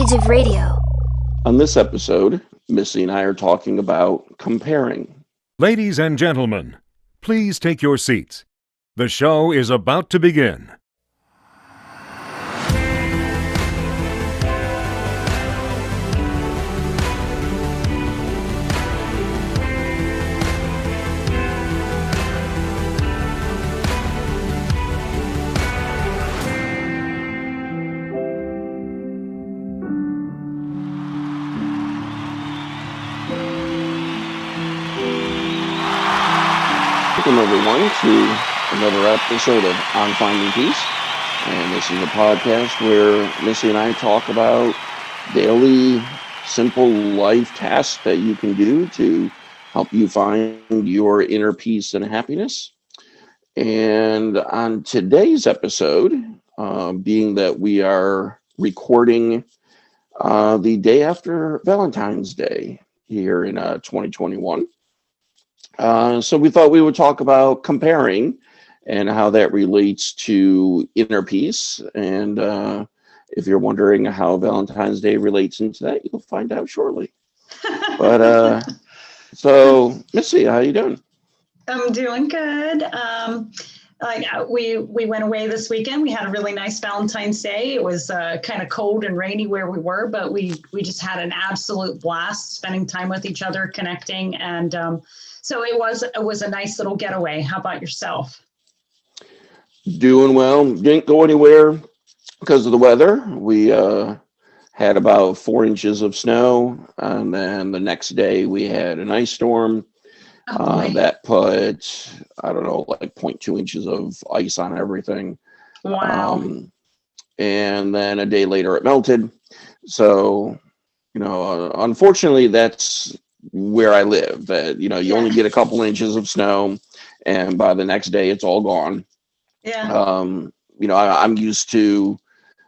Age of Radio. On this episode, Missy and I are talking about comparing. Ladies and gentlemen, please take your seats. The show is about to begin. Welcome everyone to another episode of On Finding Peace. And this is a podcast where Missy and I talk about daily, simple life tasks that you can do to help you find your inner peace and happiness. And on today's episode, being that we are recording the day after Valentine's Day here in 2021. So we thought we would talk about comparing and how that relates to inner peace. And if you're wondering how Valentine's Day relates into that, you'll find out shortly. But so Missy, how you doing? I'm doing good. We went away this weekend. We had a really nice Valentine's Day. It was kind of cold and rainy where we were, but we just had an absolute blast spending time with each other, connecting, and so it was a nice little getaway. How about yourself? Doing well. Didn't go anywhere because of the weather. We had about 4 inches of snow, and then the next day we had an ice storm that put, I don't know, like 0.2 inches of ice on everything. Wow. And then a day later it melted. So, unfortunately, that's where I live. That you only get a couple inches of snow, and by the next day it's all gone. Yeah. I'm used to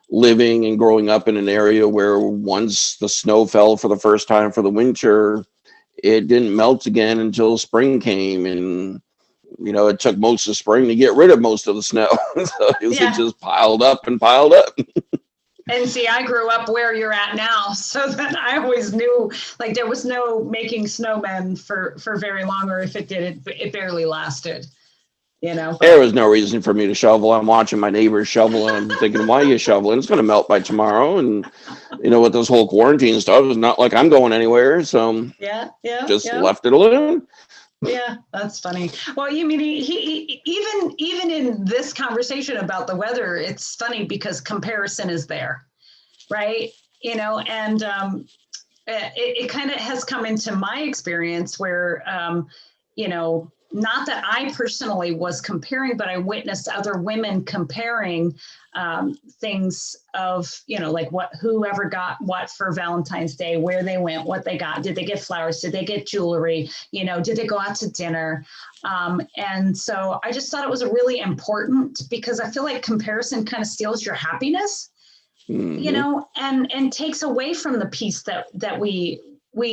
living and growing up in an area where once the snow fell for the first time for the winter, it didn't melt again until spring came, and it took most of spring to get rid of most of the snow. So it just piled up and piled up. And see, I grew up where you're at now, so that I always knew, like, there was no making snowmen for very long, or if it did, it barely lasted, But there was no reason for me to shovel. I'm watching my neighbors shovel, and I'm thinking, why are you shoveling? It's going to melt by tomorrow. And, with this whole quarantine stuff, it's not like I'm going anywhere. So just left it alone. Yeah, that's funny. Well, you mean even in this conversation about the weather, it's funny because comparison is there, right? And it kind of has come into my experience where, not that I personally was comparing, but I witnessed other women comparing things of, like whoever got what for Valentine's Day, where they went, what they got, did they get flowers, did they get jewelry, did they go out to dinner? And so I just thought it was really important because I feel like comparison kind of steals your happiness, and takes away from the peace that we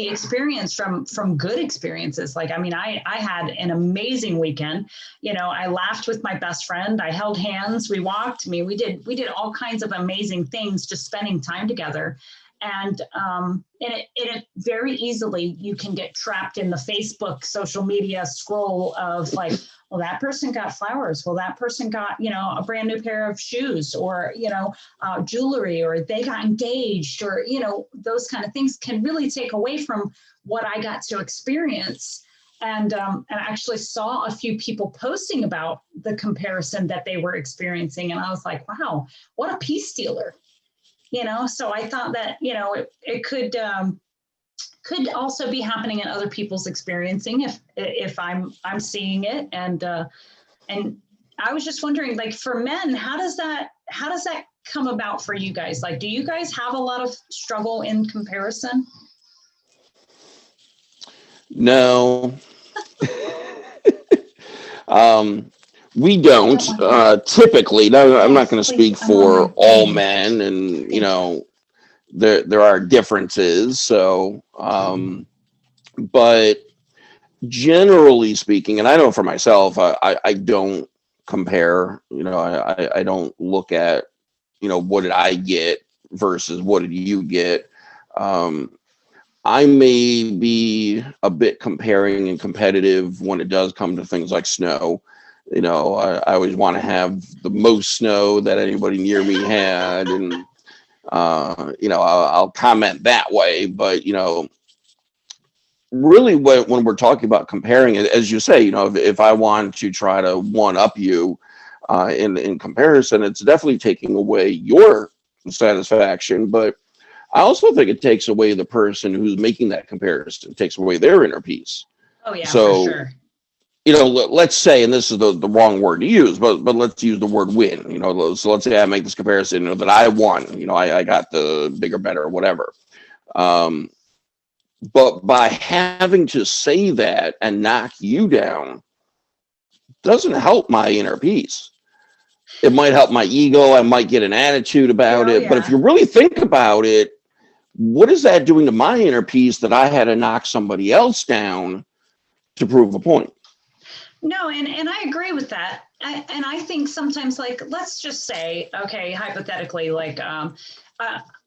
experience from good experiences. Like, I had an amazing weekend. I laughed with my best friend. I held hands. We walked. We did all kinds of amazing things, just spending time together. And it very easily, you can get trapped in the Facebook social media scroll of like, well, that person got flowers. Well, that person got, a brand new pair of shoes, or, jewelry, or they got engaged, or, those kind of things can really take away from what I got to experience. And I actually saw a few people posting about the comparison that they were experiencing. And I was like, wow, what a peace stealer. So I thought that, it could also be happening in other people's experiencing if I'm seeing it. And I was just wondering, like, for men, how does that come about for you guys? Like, do you guys have a lot of struggle in comparison? No. We don't typically. No, I'm not going to speak for all men, and there are differences. So, but generally speaking, and I know for myself, I don't compare. I don't look at what did I get versus what did you get. I may be a bit comparing and competitive when it does come to things like snow. I always want to have the most snow that anybody near me had, and I'll comment that way. But really, when we're talking about comparing, as you say, if I want to try to one up you in comparison, it's definitely taking away your satisfaction, but I also think it takes away the person who's making that comparison, it takes away their inner peace. Oh yeah, So, for sure. Let's say, and this is the wrong word to use, but let's use the word win. So let's say I make this comparison, that I won. I got the bigger, better, whatever. But by having to say that and knock you down doesn't help my inner peace. It might help my ego. I might get an attitude about it. But if you really think about it, what is that doing to my inner peace that I had to knock somebody else down to prove a point? No, and I agree with that. And I think sometimes, like, let's just say, okay, hypothetically, like,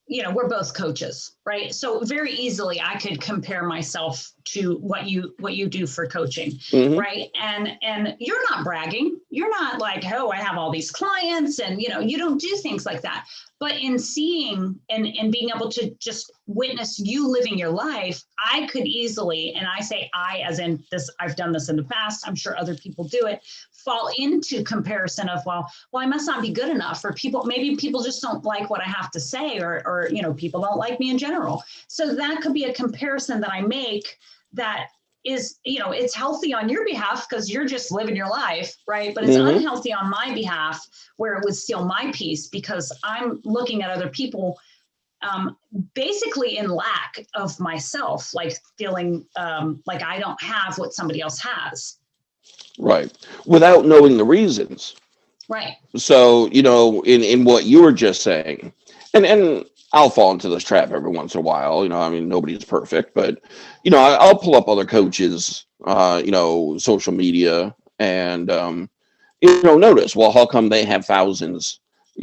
we're both coaches, right? So very easily I could compare myself to what you do for coaching, right? And you're not bragging. You're not like, oh, I have all these clients, and you don't do things like that. But in seeing and being able to just witness you living your life, I could easily, and I say I as in this, I've done this in the past, I'm sure other people do it, fall into comparison of, well, I must not be good enough, or maybe people just don't like what I have to say, or people don't like me in general. So that could be a comparison that I make that is, it's healthy on your behalf because you're just living your life, right? But it's unhealthy on my behalf, where it would steal my peace because I'm looking at other people basically in lack of myself, like feeling like I don't have what somebody else has. Right. Without knowing the reasons. Right. So, in what you were just saying, and I'll fall into this trap every once in a while. Nobody's perfect, but, I'll pull up other coaches, social media, and, notice, well, how come they have thousands,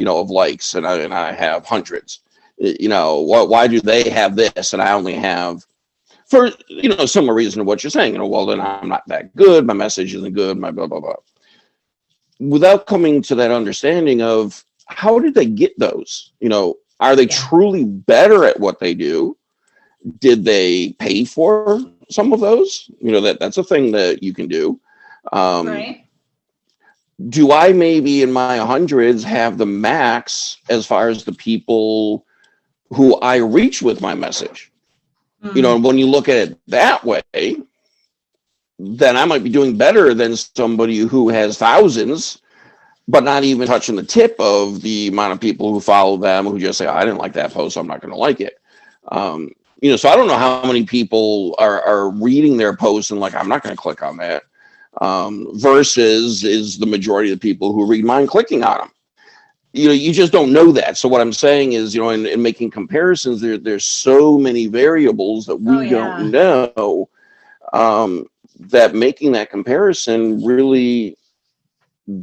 of likes and I have hundreds? Why do they have this and I only have, for, similar reason to what you're saying, well, then I'm not that good. My message isn't good. My blah, blah, blah. Without coming to that understanding of how did they get those, are they truly better at what they do? Did they pay for some of those? That's a thing that you can do. Right. Do I maybe in my hundreds have the max as far as the people who I reach with my message? When you look at it that way, then I might be doing better than somebody who has thousands, but not even touching the tip of the amount of people who follow them who just say, I didn't like that post, so I'm not going to like it. So I don't know how many people are reading their posts and like, I'm not going to click on that, versus is the majority of the people who read mine clicking on them. You just don't know that. So what I'm saying is, in making comparisons, there's so many variables that we don't know, that making that comparison really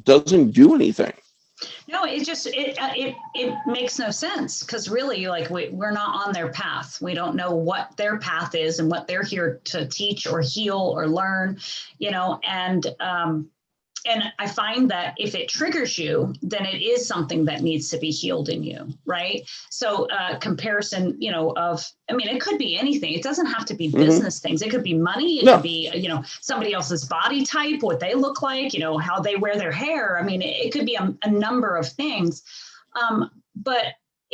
doesn't do anything. No, it makes no sense, because really, like, we're not on their path. We don't know what their path is and what they're here to teach or heal or learn, and I find that if it triggers you, then it is something that needs to be healed in you, right? So comparison, it could be anything. It doesn't have to be business things. It could be money. It could be, somebody else's body type, what they look like, how they wear their hair. It could be a number of things. But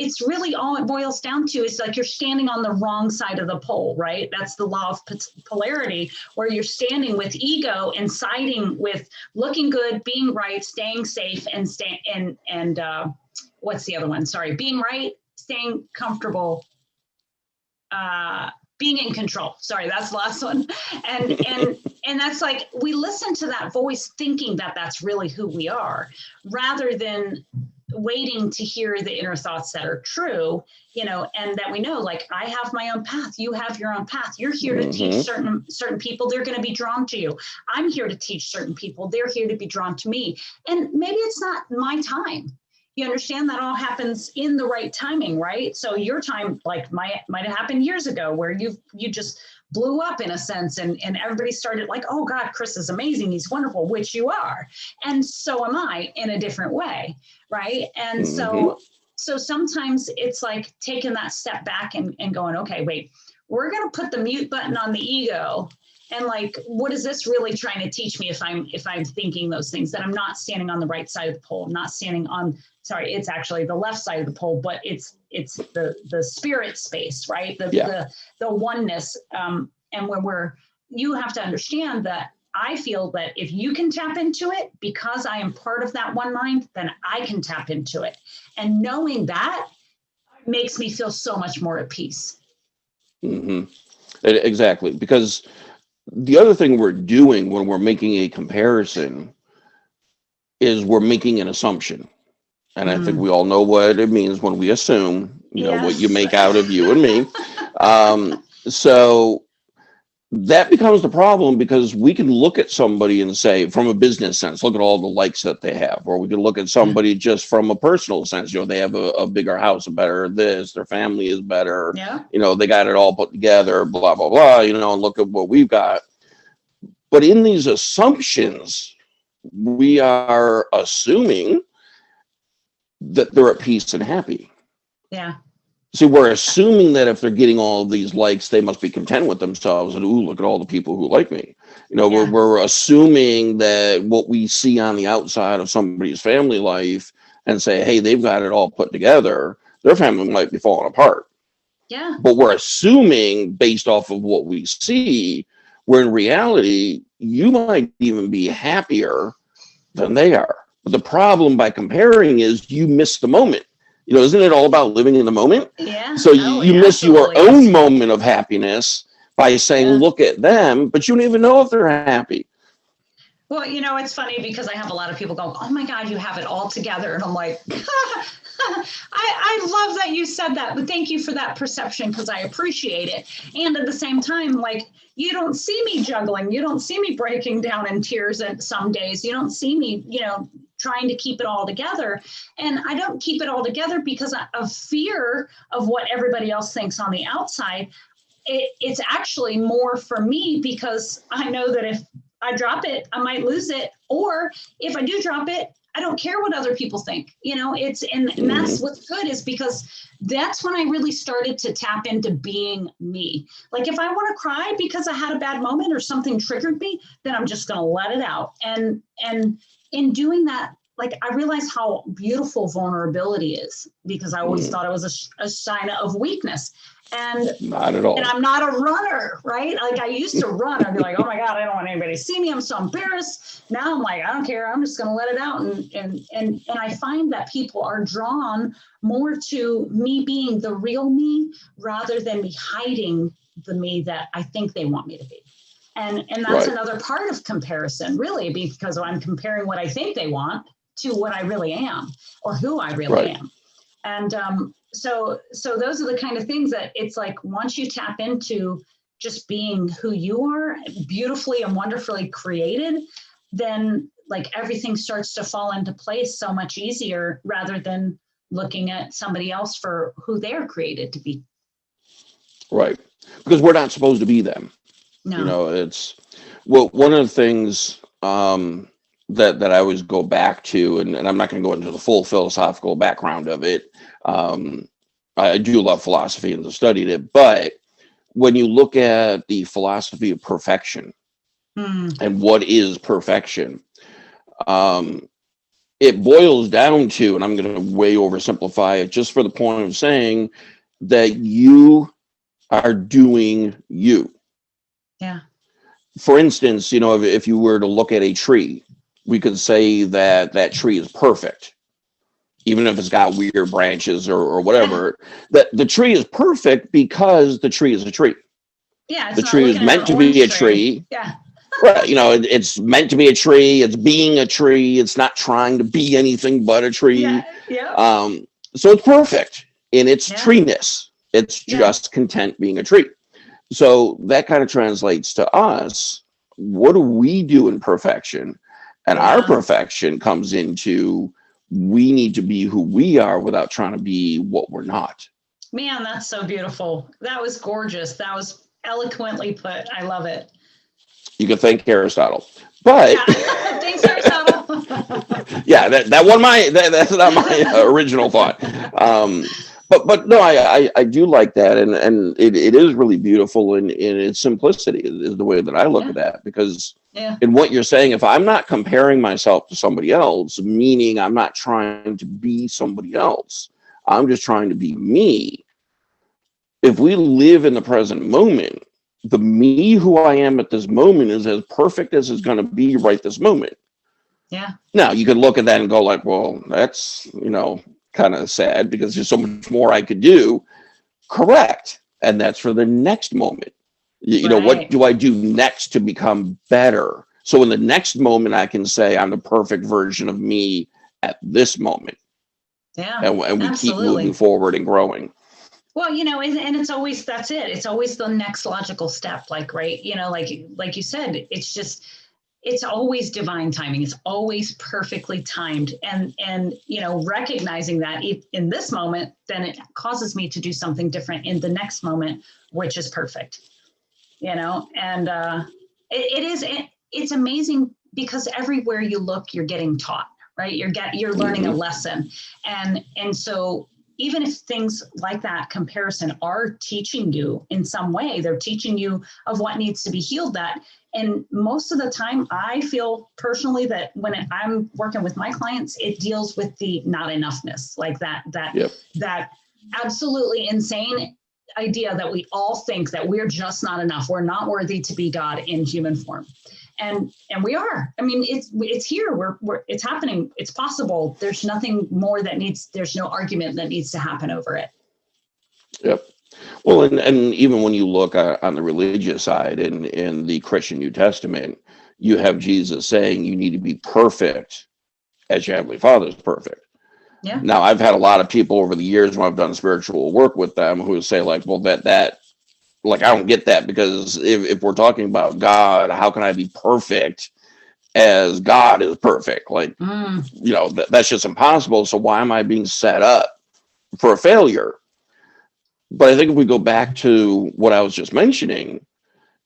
it's really all it boils down to is like you're standing on the wrong side of the pole, right? That's the law of polarity, where you're standing with ego and siding with looking good, being right, staying safe, and what's the other one? Sorry, being right, staying comfortable, being in control. Sorry, that's the last one. And that's like, we listen to that voice thinking that that's really who we are, rather than waiting to hear the inner thoughts that are true, and that we know, like, I have my own path. You have your own path. You're here to teach certain people. They're going to be drawn to you. I'm here to teach certain people. They're here to be drawn to me. And maybe it's not my time. you understand that all happens in the right timing, right? So your time like might have happened years ago where you just blew up in a sense, and everybody started like, oh God, Chris is amazing, he's wonderful, which you are. And so am I in a different way, right? And so sometimes it's like taking that step back and going, okay, wait, we're going to put the mute button on the ego. And like, what is this really trying to teach me if I'm thinking those things, that I'm not standing on the right side of the pole, not standing on, sorry, it's actually the left side of the pole, but it's the spirit space, right? The oneness. And when you have to understand that I feel that if you can tap into it, because I am part of that one mind, then I can tap into it. And knowing that makes me feel so much more at peace. Exactly. Because the other thing we're doing when we're making a comparison is we're making an assumption. And I think we all know what it means when we assume, what you make out of you and me. So that becomes the problem, because we can look at somebody and say, from a business sense, look at all the likes that they have, or we can look at somebody just from a personal sense. They have a bigger house, a better this, their family is better. Yeah. They got it all put together, blah, blah, blah, and look at what we've got. But in these assumptions, we are assuming that they're at peace and happy. Yeah. See, we're assuming that if they're getting all of these likes, they must be content with themselves. And, ooh, look at all the people who like me. We're assuming that what we see on the outside of somebody's family life and say, hey, they've got it all put together, their family might be falling apart. Yeah. But we're assuming based off of what we see, where in reality, you might even be happier than they are. But the problem by comparing is you miss the moment. Isn't it all about living in the moment? Yeah. So you miss your own moment of happiness by saying, look at them, but you don't even know if they're happy. Well, it's funny because I have a lot of people go, oh my God, you have it all together. And I'm like, I love that you said that, but thank you for that perception, because I appreciate it. And at the same time, like, you don't see me juggling. You don't see me breaking down in tears at some days. You don't see me, trying to keep it all together. And I don't keep it all together because of fear of what everybody else thinks on the outside. It's actually more for me because I know that if I drop it, I might lose it. Or if I do drop it, I don't care what other people think. And that's what's good, is because that's when I really started to tap into being me. Like, if I want to cry because I had a bad moment or something triggered me, then I'm just going to let it out. And in doing that, like, I realized how beautiful vulnerability is, because I always thought it was a sign of weakness. And not at all. And I'm not a runner, right? Like, I used to run. I'd be like, oh my God, I don't want anybody to see me. I'm so embarrassed. Now I'm like, I don't care. I'm just going to let it out. And I find that people are drawn more to me being the real me rather than me hiding the me that I think they want me to be. And that's another part of comparison, really, because I'm comparing what I think they want to what I really am, or who I really am. And so those are the kind of things that it's like, once you tap into just being who you are, beautifully and wonderfully created, then like everything starts to fall into place so much easier, rather than looking at somebody else for who they're created to be. Right. Because we're not supposed to be them. No. It's one of the things that I always go back to, and I'm not going to go into the full philosophical background of it. I do love philosophy and have studied it, but when you look at the philosophy of perfection and what is perfection, it boils down to, and I'm going to way oversimplify it just for the point of saying that you are doing you. Yeah. For instance, if you were to look at a tree, we could say that tree is perfect, even if it's got weird branches or whatever. That the tree is perfect because the tree is a tree. Yeah. The tree is meant to be a tree. Yeah. Right. It's meant to be a tree. It's being a tree. It's not trying to be anything but a tree. Yeah. So it's perfect in its treeness. It's just content being a tree. So that kind of translates to us. What do we do in perfection? And our perfection comes into we need to be who we are without trying to be what we're not. Man, that's so beautiful. That was gorgeous. That was eloquently put. I love it. You can thank Aristotle. But yeah. Thanks, Aristotle. yeah, that's not my original thought. But no, I do like that, and it is really beautiful in its simplicity is the way that I look at that, because in what you're saying, if I'm not comparing myself to somebody else, meaning I'm not trying to be somebody else, I'm just trying to be me. If we live in the present moment, the me who I am at this moment is as perfect as it's going to be right this moment. Yeah. Now you could look at that and go like, well, that's, kind of sad because there's so much more I could do. Correct. And that's for the next moment. What do I do next to become better? So in the next moment, I can say I'm the perfect version of me at this moment. Yeah. And we keep moving forward and growing. Well, and it's always, that's it. It's always the next logical step. Like, right. Like you said, it's always divine timing. It's always perfectly timed. And recognizing that in this moment, then it causes me to do something different in the next moment, which is perfect, and it's amazing because everywhere you look, you're getting taught, right? You're learning a lesson. And so even if things like that comparison are teaching you in some way, they're teaching you of what needs to be healed that. And most of the time, I feel personally that when I'm working with my clients, it deals with the not enoughness, like that absolutely insane idea that we all think that we're just not enough. We're not worthy to be God in human form. And we are. I mean, it's here. It's happening. It's possible. There's nothing more there's no argument that needs to happen over it. Yep. Well, and even when you look on the religious side in the Christian New Testament, you have Jesus saying you need to be perfect as your Heavenly Father is perfect. Yeah. Now, I've had a lot of people over the years when I've done spiritual work with them who say like, well, that like, I don't get that, because if we're talking about God, how can I be perfect as God is perfect? Like, that's just impossible. So why am I being set up for a failure? But I think if we go back to what I was just mentioning,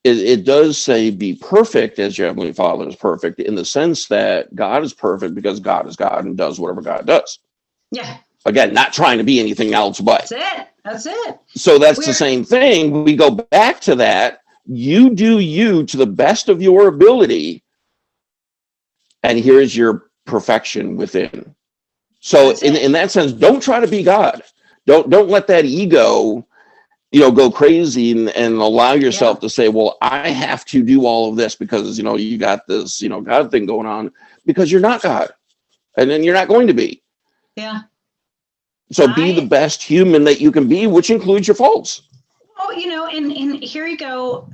it does say be perfect as your Heavenly Father is perfect, in the sense that God is perfect because God is God and does whatever God does. Yeah. Again, not trying to be anything else but. That's it. So that's the same thing. We go back to that. You do you to the best of your ability, and here's your perfection within. So in that sense, don't try to be God. Don't let that ego, go crazy and allow yourself to say, well, I have to do all of this because, you got this, God thing going on, because you're not God. And then you're not going to be. Yeah. So be the best human that you can be, which includes your faults. Oh, and here you go.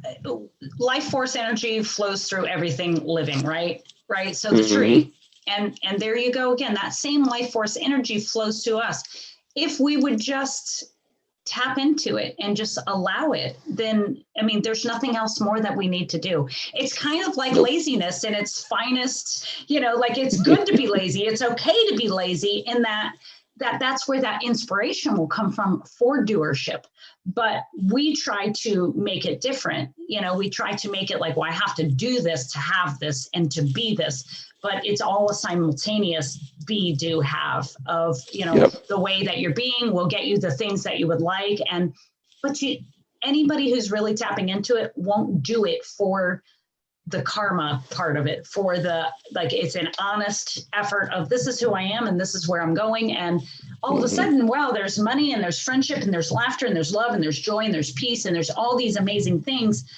Life force energy flows through everything living, right? Right. So the tree, and there you go again. That same life force energy flows to us. If we would just tap into it and just allow it, then, there's nothing else more that we need to do. It's kind of like laziness in its finest, like it's good to be lazy. It's okay to be lazy in that's where that inspiration will come from for doership. But we try to make it different. We try to make it like, well, I have to do this to have this and to be this. But it's all a simultaneous be, do, have of, the way that you're being will get you the things that you would like. But anybody who's really tapping into it won't do it for the karma part of it, for it's an honest effort of this is who I am and this is where I'm going. And all of a sudden, wow, there's money and there's friendship and there's laughter and there's love and there's joy and there's peace and there's all these amazing things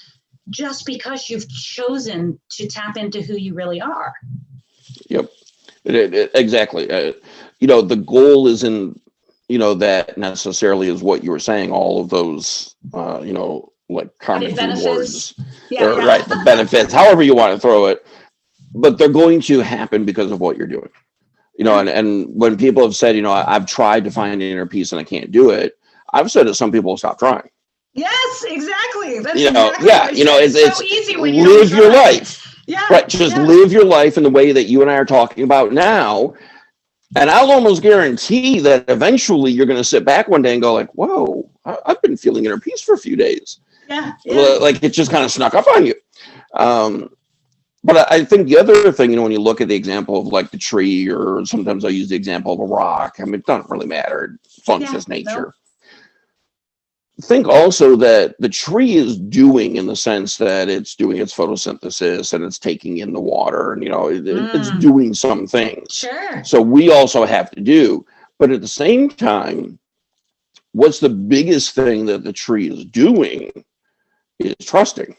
just because you've chosen to tap into who you really are. Yep, exactly. The goal isn't, that necessarily is what you were saying, all of those, like karmic rewards, right? The benefits, however you want to throw it, but they're going to happen because of what you're doing, and when people have said, I've tried to find inner peace and I can't do it, I've said that some people stop trying. Yes, exactly. That's it's so easy when you live your life. Yeah. Right. Just live your life in the way that you and I are talking about now. And I'll almost guarantee that eventually you're going to sit back one day and go like, whoa, I've been feeling inner peace for a few days. Yeah. Yeah. Like it just kind of snuck up on you. But I think the other thing, when you look at the example of like the tree, or sometimes I use the example of a rock. I mean, it doesn't really matter. It functions nature. Think also that the tree is doing, in the sense that it's doing its photosynthesis and it's taking in the water, and it's doing some things. Sure. So we also have to do, but at the same time, what's the biggest thing that the tree is doing is trusting.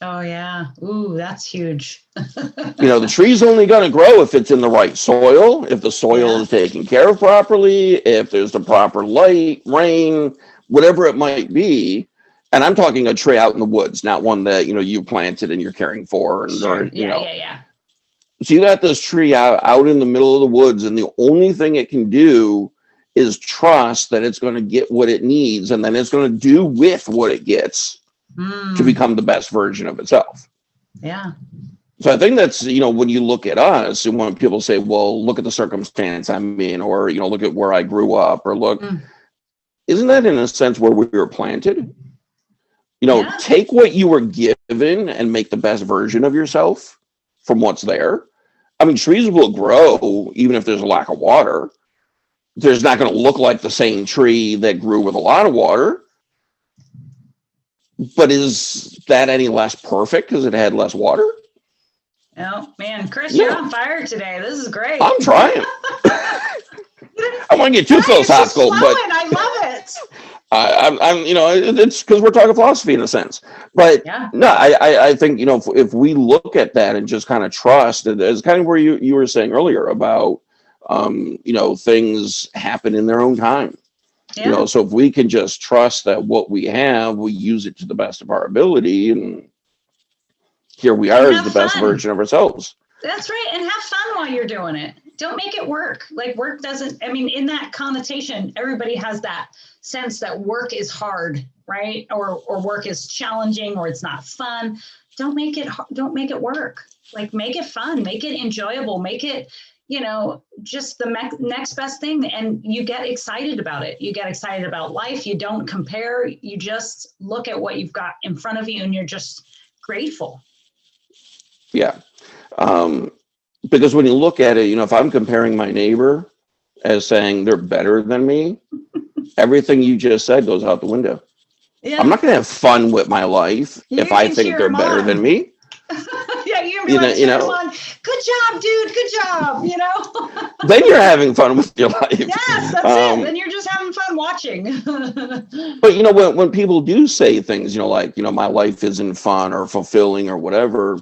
Oh yeah. Ooh, that's huge. The tree's only going to grow if it's in the right soil, if the soil is taken care of properly, if there's the proper light, rain, whatever it might be. And I'm talking a tree out in the woods, not one that, you planted and you're caring for. And, Sure. yeah. So you got this tree out in the middle of the woods, and the only thing it can do is trust that it's going to get what it needs, and then it's going to do with what it gets to become the best version of itself. Yeah. So I think that's, when you look at us, and when people say, well, look at the circumstance I'm in, or, look at where I grew up, or look, isn't that in a sense where we were planted? Take what you were given and make the best version of yourself from what's there. I mean, trees will grow even if there's a lack of water. There's not going to look like the same tree that grew with a lot of water. But is that any less perfect because it had less water? Oh, man, Chris, you're on fire today. This is great. I'm trying. I want to get too philosophical, but I love it. I'm it's because we're talking philosophy in a sense. But no, I think, if we look at that and just kind of trust, it's kind of where you were saying earlier about, things happen in their own time. Yeah. So if we can just trust that what we have, we use it to the best of our ability, and here we are as the best version of ourselves. That's right. And have fun while you're doing it. Don't make it work. Like work doesn't, in that connotation, everybody has that sense that work is hard, right? Or work is challenging, or it's not fun. Don't make it work. Like make it fun, make it enjoyable, make it, just the next best thing. And you get excited about it. You get excited about life. You don't compare. You just look at what you've got in front of you, and you're just grateful. Yeah. Because when you look at it, if I'm comparing my neighbor as saying they're better than me, everything you just said goes out the window. Yeah. I'm not going to have fun with my life if I think they're better than me. Yeah, you can on. Good job, dude. Good job. Then you're having fun with your life. Yes, that's it. Then you're just having fun watching. But when people do say things, like my life isn't fun or fulfilling or whatever,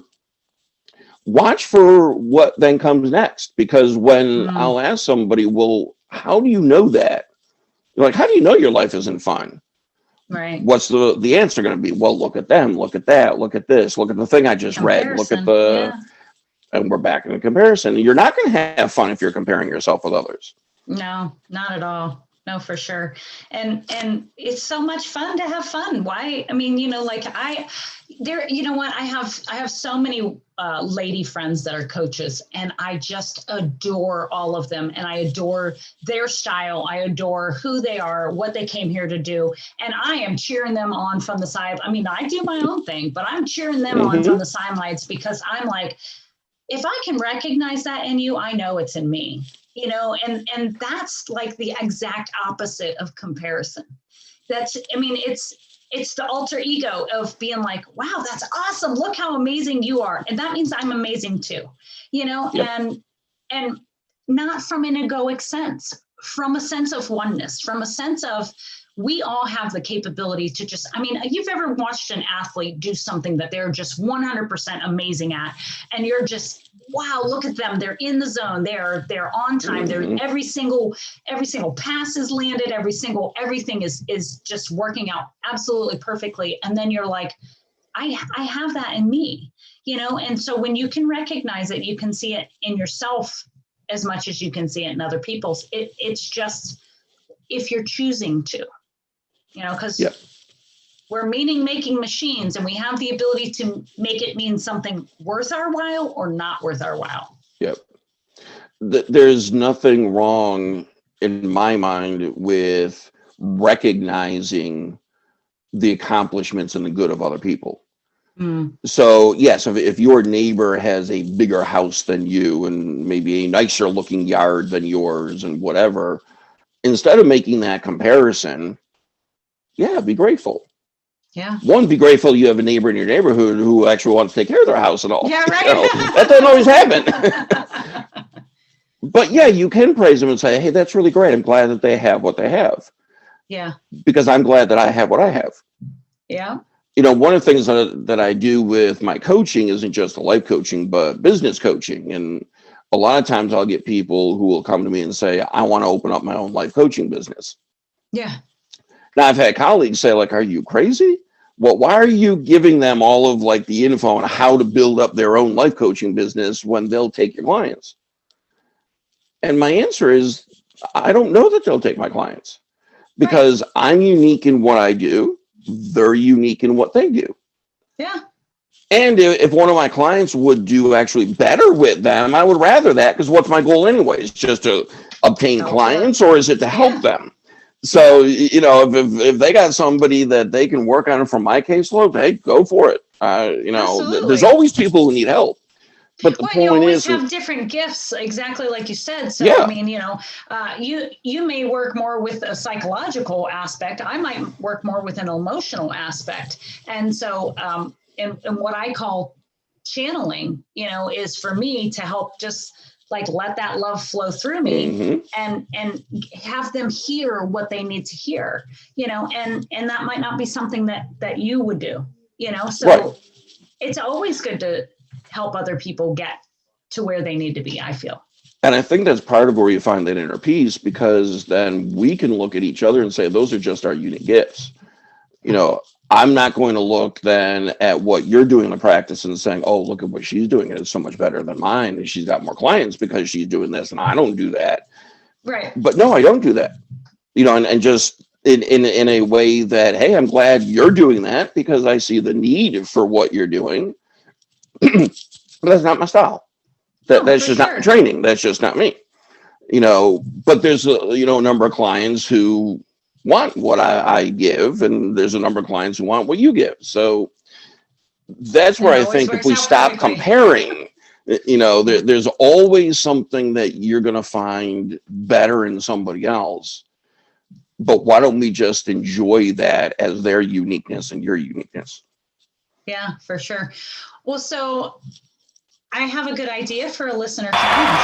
watch for what then comes next. Because when I'll ask somebody, well, how do you know that? Like, how do you know your life isn't fun? Right. What's the answer going to be? Well, look at them, look at that, look at this, look at the thing I just read, look at and we're back in the comparison. You're not going to have fun if you're comparing yourself with others. No, not at all. No, for sure. And it's so much fun to have fun. Why? I have so many lady friends that are coaches, and I just adore all of them. And I adore their style. I adore who they are, what they came here to do. And I am cheering them on from the side. I do my own thing, but I'm cheering them on from the sidelines, because I'm like, if I can recognize that in you, I know it's in me. And that's like the exact opposite of comparison. It's the alter ego of being like, wow, that's awesome. Look how amazing you are. And that means I'm amazing too, and not from an egoic sense, from a sense of oneness, from a sense of, we all have the capability to just, you've ever watched an athlete do something that they're just 100% amazing at, and you're just, wow, look at them. They're in the zone. They're on time. They're every single pass is landed. Everything is just working out absolutely perfectly. And then you're like, I have that in me, And so when you can recognize it, you can see it in yourself as much as you can see it in other people's. It's just, if you're choosing to, because we're meaning-making machines, and we have the ability to make it mean something worth our while or not worth our while. Yep. There's nothing wrong in my mind with recognizing the accomplishments and the good of other people. Mm. So yes, if your neighbor has a bigger house than you and maybe a nicer looking yard than yours and whatever, instead of making that comparison, yeah, be grateful. Yeah. One, be grateful you have a neighbor in your neighborhood who actually wants to take care of their house and all. Yeah, right. You know, that doesn't always happen. But yeah, you can praise them and say, hey, that's really great. I'm glad that they have what they have. Yeah. Because I'm glad that I have what I have. Yeah. You know, one of the things that I do with my coaching isn't just the life coaching, but business coaching. And a lot of times I'll get people who will come to me and say, I want to open up my own life coaching business. Yeah. Now, I've had colleagues say, like, are you crazy? Well, why are you giving them all of like the info on how to build up their own life coaching business when they'll take your clients? And my answer is, I don't know that they'll take my clients because I'm unique in what I do. They're unique in what they do. Yeah. And if one of my clients would do actually better with them, I would rather that, because what's my goal anyways? Just to obtain Help clients, or is it to help Yeah. them? So, you know, if they got somebody that they can work on from my caseload, hey, go for it. You know, there's Absolutely. always people who need help. But the Well, you point always is, have different gifts, exactly like you said. So, yeah. I mean, you may work more with a psychological aspect. I might work more with an emotional aspect. And so, and what I call channeling, is for me to help just like let that love flow through me Mhm. and have them hear what they need to hear, and that might not be something that you would do, so Right. it's always good to help other people get to where they need to be, I feel. And I think that's part of where you find that inner peace, because then we can look at each other and say, those are just our unique gifts. You know, I'm not going to look then at what you're doing in the practice and saying, oh, look at what she's doing. It's so much better than mine. And she's got more clients because she's doing this and I don't do that. Right. But no, I don't do that. And just in a way that, hey, I'm glad you're doing that because I see the need for what you're doing. But that's not my style. That's just not training. That's just not me. But there's a number of clients who want what I give, and there's a number of clients who want what you give. So that's where I think if we stop comparing, there's always something that you're going to find better in somebody else. But why don't we just enjoy that as their uniqueness and your uniqueness? Yeah, for sure. Well, so I have a good idea for a listener challenge.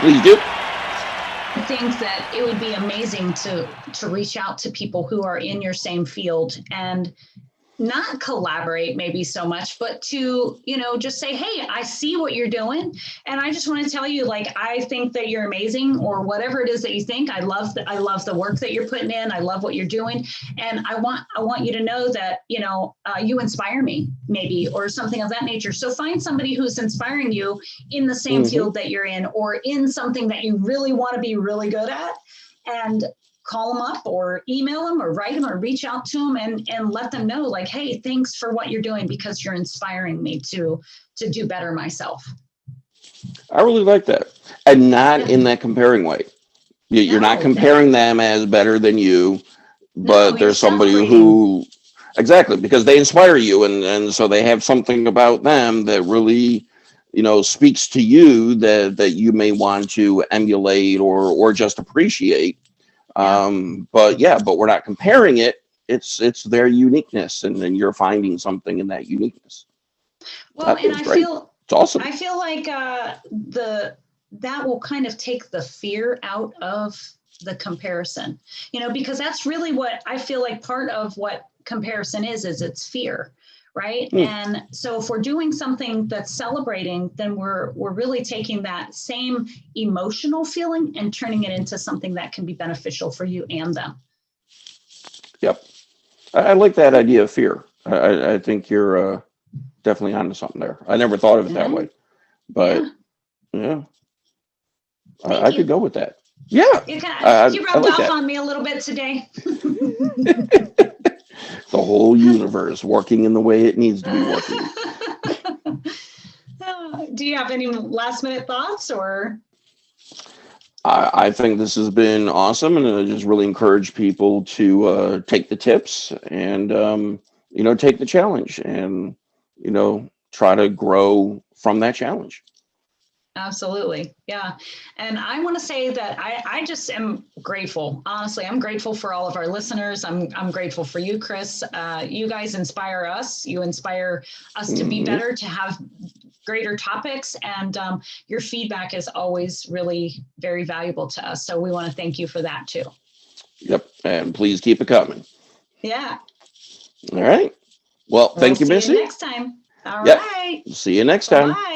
Please do. I think that it would be amazing to reach out to people who are in your same field and not collaborate maybe so much, but to, just say, hey, I see what you're doing. And I just want to tell you, like, I think that you're amazing, or whatever it is that you think. I love the work that you're putting in. I love what you're doing. And I want you to know that, you inspire me maybe, or something of that nature. So find somebody who's inspiring you in the same field that you're in, or in something that you really want to be really good at, and call them up or email them or write them or reach out to them and let them know, like, hey, thanks for what you're doing because you're inspiring me to do better myself. I really like that. And not in that comparing way. You're not comparing them as better than you, but there's somebody who, exactly, because they inspire you. And so they have something about them that really, speaks to you that you may want to emulate or just appreciate. But we're not comparing it. It's their uniqueness, and then you're finding something in that uniqueness. Well, and I feel it's awesome. I feel like that will kind of take the fear out of the comparison, because that's really what I feel like part of what comparison is it's fear. Right. And so if we're doing something that's celebrating, then we're really taking that same emotional feeling and turning it into something that can be beneficial for you and them. Yep. I like that idea of fear. I think you're definitely onto something there. I never thought of it that way, but I could go with that. Yeah. You rubbed off on me a little bit today. The whole universe working in the way it needs to be working. Do you have any last minute thoughts or? I think this has been awesome, and I just really encourage people to take the tips and take the challenge, and try to grow from that challenge. Absolutely. Yeah. And I want to say that I just am grateful. Honestly, I'm grateful for all of our listeners. I'm grateful for you, Chris. You guys inspire us. You inspire us to be better, to have greater topics. And your feedback is always really very valuable to us. So we want to thank you for that too. Yep. And please keep it coming. Yeah. All right. Well, thank you, See Missy. you next time. All Yep. right. See you next time. Bye.